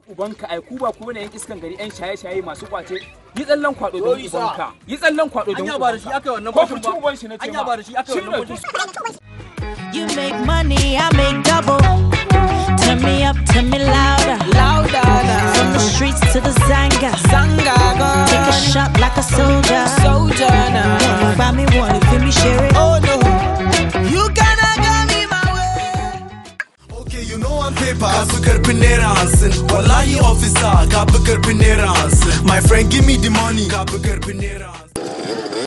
ubanka ai ku ba ku ne yan iskan gari yan shaye-shaye masu kwace yi tsallan kwado don ubanka yi tsallan kwado don anya ba da shi aka wannan ko ku ci uban shi na ce anya ba da shi aka wannan You make money, I make double. Turn me up, turn me louder, louder. From the streets to the Zanga, Zanga. Take a shot like a soldier, soldier. Now you buy me one, if me share it. Oh no, you gonna get me my way. Okay, you know I'm paper. Kabukar pinera hansin. Wallahi officer, kabukar pinera hansin. My friend, give me the money. Kabukar pinera hansin.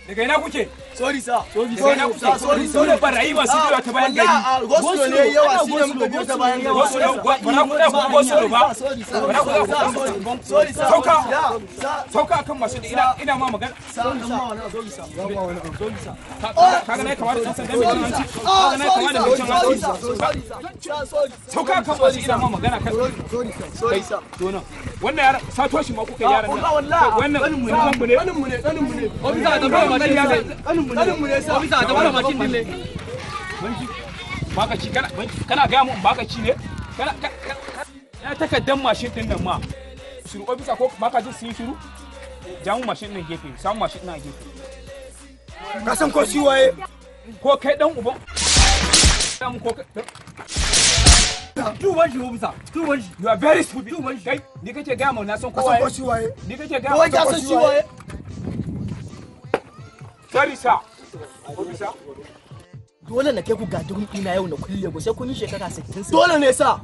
Daga ina kuke? Sorry sir. Sorry barayi masu biyo ta bayan gari. Gosulo ne yawa shi ne muka biyo ta bayan gari. Bara ku da gosulo ba. Bara ku da sorry sir. Sauka akan masu ina ma magana. Kaga ne kamar da san da mai hanci. Kaga ne kamar da mai hanci. Sauka akan masu ina ma magana kai. Sorry sir. Dona. Wannan yaran sato shi ma kuka yaran nan. Wannan ganin mu ne. Ofisa da ba mashin ne. Ganin mu ne sai ofisa da ba mashin ne. Baka ci kana ga mu baka ci ne? Kana ya takaddan mashin din nan ma. Shiru ofisa ko baka ji sun shiru? Jamu mashin din gefe, samu mashin din a gefe. Ka san ko shi waye? Ko kai dan uban? Dan ko Tuban shi ofisa. Tuban shi. You are very stupid. Tuban shi. Kai ni kake ga mu na san ko waye? Ni kake ga mu ko ya san shi waye? Sorry sir. Ofisa. Dole na kai ku gadirin ina yau na kulle ku sai kun yi shekara 60. Dole ne sa.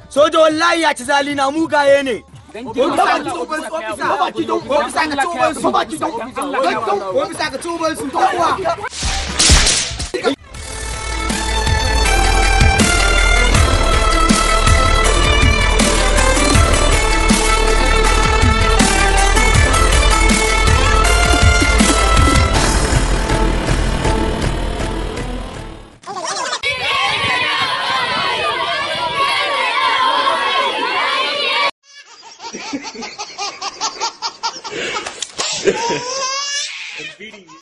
Soja wallahi ya ci zalina mugaye ne. Ofisa ka tuban su Ha ha ha!